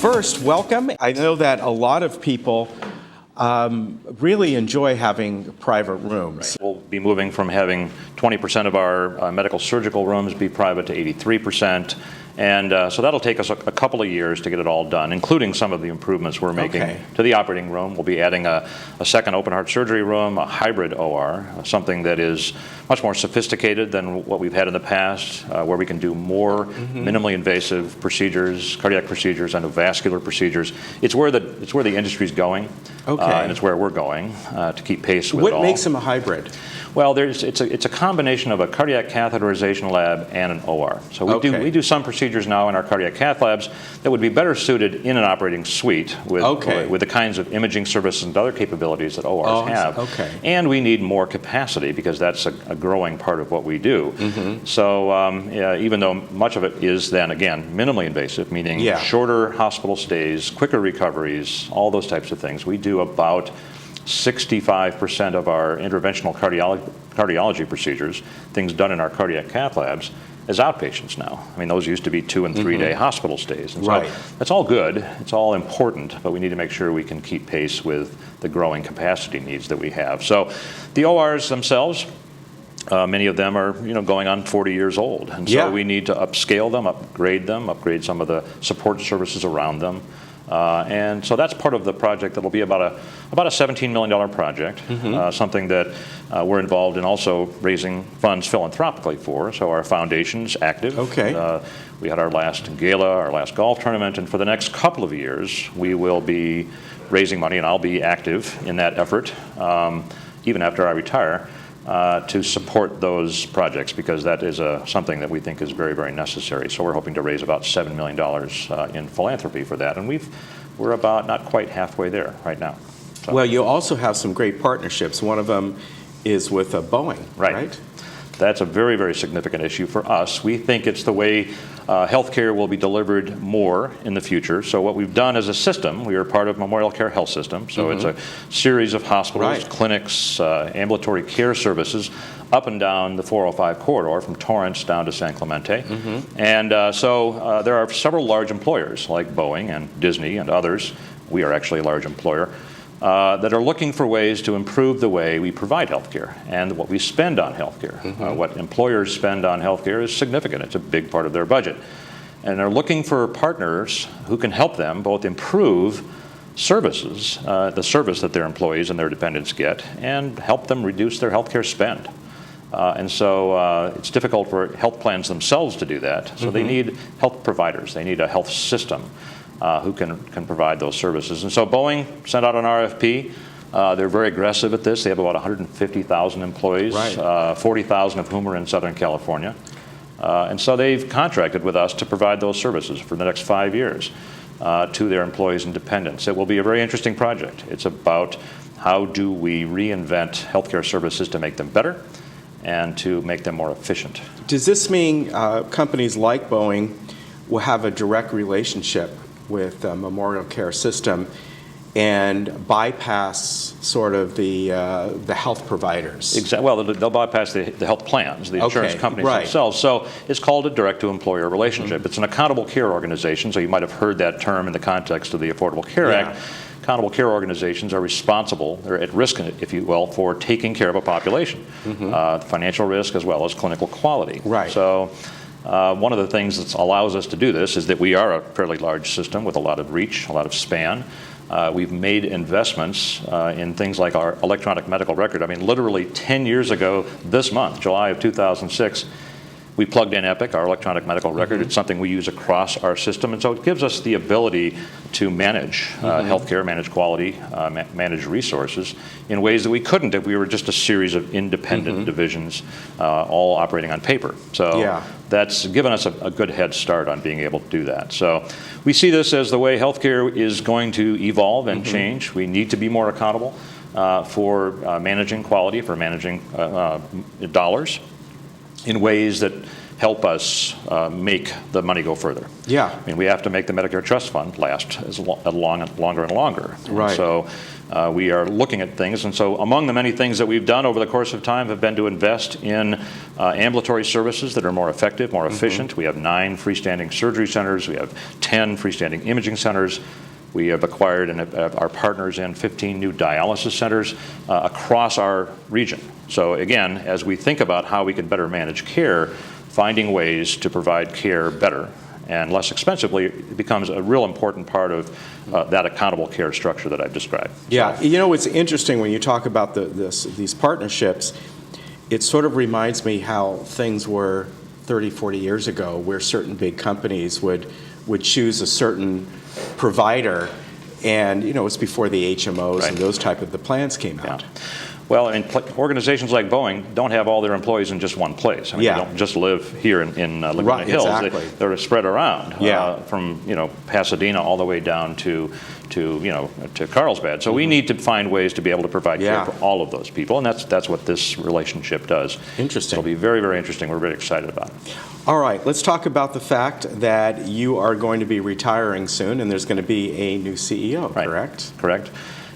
First, welcome. I know that a lot of people really enjoy having private rooms. We'll be moving from having 20% of our medical surgical rooms be private to 83%. And so that'll take us a couple of years to get it all done, including some of the improvements we're making to the operating room. We'll be adding a second open heart surgery room, a hybrid OR, something that is much more sophisticated than what we've had in the past, where we can do more minimally invasive procedures, cardiac procedures, endovascular procedures. It's where the industry's going, and it's where we're going to keep pace with it all. What makes them a hybrid? Well, it's a combination of a cardiac catheterization lab and an OR. So we do some procedures now in our cardiac cath labs that would be better suited in an operating suite with the kinds of imaging services and other capabilities that ORs have. And we need more capacity because that's a growing part of what we do. So even though much of it is then, again, minimally invasive, meaning shorter hospital stays, quicker recoveries, all those types of things, we do about 65% of our interventional cardiology procedures, things done in our cardiac cath labs, as outpatients now. I mean, those used to be 2- and 3-day hospital stays. And so that's all good, it's all important, but we need to make sure we can keep pace with the growing capacity needs that we have. So the ORs themselves, many of them are going on 40 years old. And so we need to upscale them, upgrade some of the support services around them. And so that's part of the project that will be about a $17 million project, something that we're involved in also raising funds philanthropically for. So our foundation's active. We had our last gala, our last golf tournament, and for the next couple of years we will be raising money, and I'll be active in that effort, even after I retire, to support those projects, because that is something that we think is very, very necessary. So we're hoping to raise about $7 million in philanthropy for that, and we're about not quite halfway there right now. So. Well, you also have some great partnerships. One of them is with Boeing, right? That's a very, very significant issue for us. We think it's the way healthcare will be delivered more in the future. So what we've done as a system, we are part of Memorial Care Health System. So it's a series of hospitals, clinics, ambulatory care services up and down the 405 corridor from Torrance down to San Clemente. And so there are several large employers like Boeing and Disney and others. We are actually a large employer. That are looking for ways to improve the way we provide healthcare and what we spend on healthcare. What employers spend on healthcare is significant. It's a big part of their budget. And they're looking for partners who can help them both improve services, the service that their employees and their dependents get, and help them reduce their healthcare spend. And so it's difficult for health plans themselves to do that. So they need health providers. They need a health system who can provide those services. And so Boeing sent out an RFP. They're very aggressive at this. They have about 150,000 employees, 40,000 of whom are in Southern California. And so they've contracted with us to provide those services for the next 5 years to their employees and dependents. It will be a very interesting project. It's about how do we reinvent healthcare services to make them better and to make them more efficient. Does this mean companies like Boeing will have a direct relationship with Memorial Care System and bypass sort of the health providers? Exactly. Well, they'll bypass the health plans, the insurance companies themselves. So it's called a direct-to-employer relationship. It's an accountable care organization, so you might have heard that term in the context of the Affordable Care Act. Accountable care organizations are responsible, they're at risk, if you will, for taking care of a population, financial risk as well as clinical quality. So one of the things that allows us to do this is that we are a fairly large system with a lot of reach, a lot of span. We've made investments in things like our electronic medical record. I mean, literally 10 years ago this month, July of 2006, we plugged in Epic, our electronic medical record. It's something we use across our system, and so it gives us the ability to manage healthcare, manage quality, manage resources in ways that we couldn't if we were just a series of independent divisions all operating on paper. So that's given us a good head start on being able to do that. So we see this as the way healthcare is going to evolve and change. We need to be more accountable for managing quality, for managing dollars, in ways that help us make the money go further. Yeah. I mean, we have to make the Medicare Trust Fund last longer and longer. Right. And so we are looking at things, and so among the many things that we've done over the course of time have been to invest in ambulatory services that are more effective, more efficient. We have 9 freestanding surgery centers. We have 10 freestanding imaging centers. We have acquired and are partners in 15 new dialysis centers across our region. So again, as we think about how we can better manage care, finding ways to provide care better and less expensively becomes a real important part of that accountable care structure that I've described. Yeah, you know, it's interesting when you talk about these partnerships, it sort of reminds me how things were 30, 40 years ago, where certain big companies would choose a certain provider, and you know, it's before the HMOs Right. and those type of the plans came out. Yeah. Well, and organizations like Boeing don't have all their employees in just one place. I mean, Yeah. they don't just live here in Laguna Right, Hills. exactly. They're spread around Yeah. from Pasadena all the way down to Carlsbad. So we need to find ways to be able to provide Yeah. care for all of those people, and that's what this relationship does. Interesting. It'll be very, very interesting. We're very excited about it. All right, let's talk about the fact that you are going to be retiring soon, and there's going to be a new CEO, Right. correct? Correct.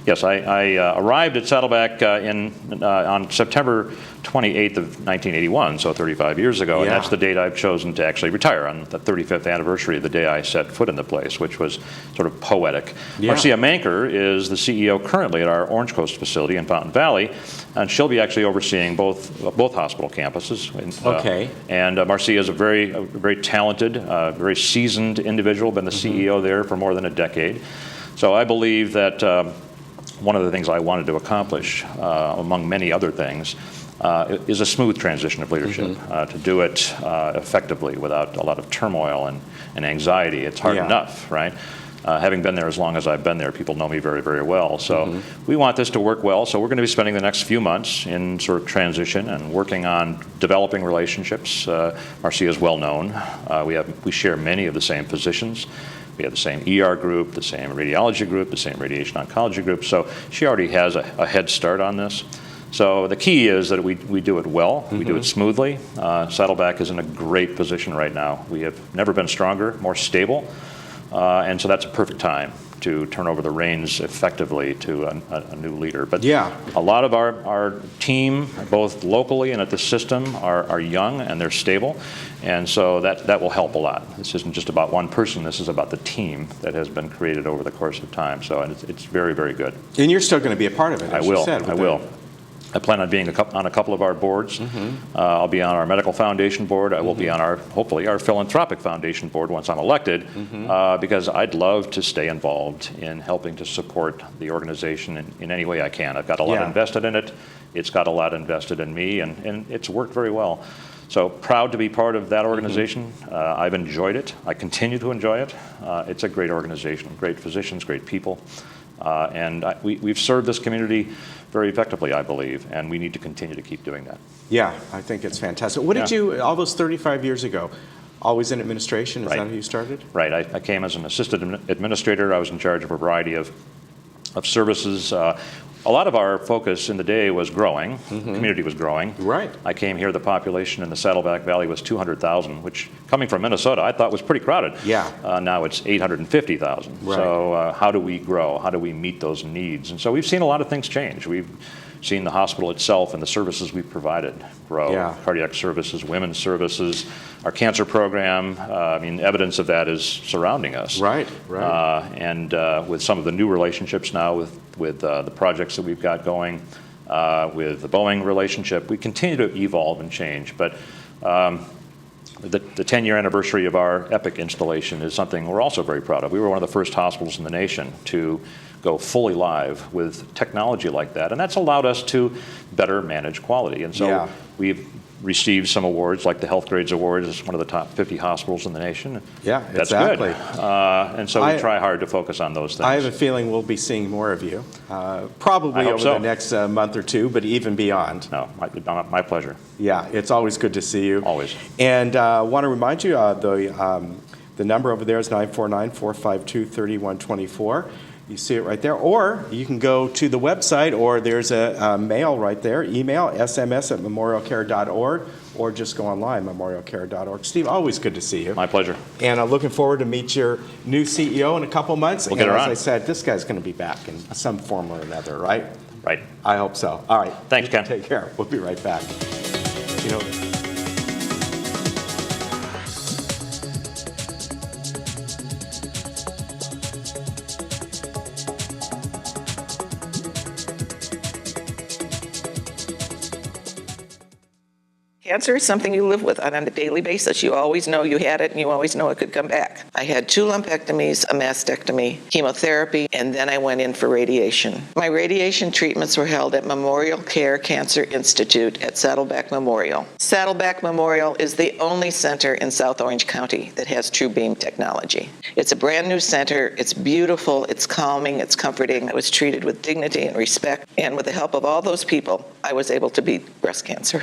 Yes, I arrived at Saddleback on September 28th of 1981, so 35 years ago, and Yeah. that's the date I've chosen to actually retire, on the 35th anniversary of the day I set foot in the place, which was sort of poetic. Yeah. Marcia Manker is the CEO currently at our Orange Coast facility in Fountain Valley, and she'll be actually overseeing both hospital campuses. Okay. And Marcia is a very talented, very seasoned individual, been the CEO there for more than a decade. So I believe that one of the things I wanted to accomplish, among many other things, is a smooth transition of leadership, to do it effectively without a lot of turmoil and anxiety. It's hard Yeah. enough, right? Having been there as long as I've been there, people know me very, very well. So we want this to work well. So we're going to be spending the next few months in sort of transition and working on developing relationships. Marcia is well known. We share many of the same physicians. We have the same ER group, the same radiology group, the same radiation oncology group. So she already has a head start on this. So the key is that we do it well, we do it smoothly. Saddleback is in a great position right now. We have never been stronger, more stable, and so that's a perfect time to turn over the reins effectively to a new leader. But Yeah. a lot of our team, both locally and at the system, are young and they're stable, and so that will help a lot. This isn't just about one person, this is about the team that has been created over the course of time, so and it's very, very good. And you're still going to be a part of it, I as will. you said. I will. I plan on being on a couple of our boards. I'll be on our medical foundation board. I will be on hopefully our philanthropic foundation board once I'm elected, because I'd love to stay involved in helping to support the organization in any way I can. I've got a lot invested in it. It's got a lot invested in me, and it's worked very well. So proud to be part of that organization. I've enjoyed it. I continue to enjoy it. It's a great organization, great physicians, great people. And we've served this community very effectively, I believe, and we need to continue to keep doing that. Yeah, I think it's fantastic. What did you, all those 35 years ago, always in administration? Is that how you started? Right. I came as an assistant administrator. I was in charge of a variety of services. A lot of our focus in the day was growing. The community was growing. Right. I came here, the population in the Saddleback Valley was 200,000, which, coming from Minnesota, I thought was pretty crowded. Yeah. Now it's 850,000. Right. So how do we grow? How do we meet those needs? And so we've seen a lot of things change. We've seen the hospital itself and the services we've provided grow. Yeah. Cardiac services, women's services, our cancer program. I mean, evidence of that is surrounding us. Right, right. And with some of the new relationships now with the projects that we've got going, with the Boeing relationship, we continue to evolve and change. But the 10-year anniversary of our Epic installation is something we're also very proud of. We were one of the first hospitals in the nation to go fully live with technology like that, and that's allowed us to better manage quality. And so we've received some awards, like the Health Grades Awards, as one of the top 50 hospitals in the nation. Yeah, that's exactly. Good. And so we try hard to focus on those things. I have a feeling we'll be seeing more of you, probably over the next month or two, but even beyond. No, my pleasure. Yeah, it's always good to see you. Always. And I want to remind you, the number over there is 949-452-3124. You see it right there. Or you can go to the website, or there's a mail right there, email, sms@memorialcare.org, or just go online, memorialcare.org. Steve, always good to see you. My pleasure. And I'm looking forward to meet your new CEO in a couple months. We'll get her on. As I said, this guy's going to be back in some form or another, right? Right. I hope so. All right. Thanks, Ken. Take care. We'll be right back. You know. Cancer is something you live with on a daily basis. You always know you had it, and you always know it could come back. I had 2 lumpectomies, a mastectomy, chemotherapy, and then I went in for radiation. My radiation treatments were held at Memorial Care Cancer Institute at Saddleback Memorial. Saddleback Memorial is the only center in South Orange County that has true beam technology. It's a brand new center. It's beautiful. It's calming. It's comforting. I was treated with dignity and respect, and with the help of all those people, I was able to beat breast cancer.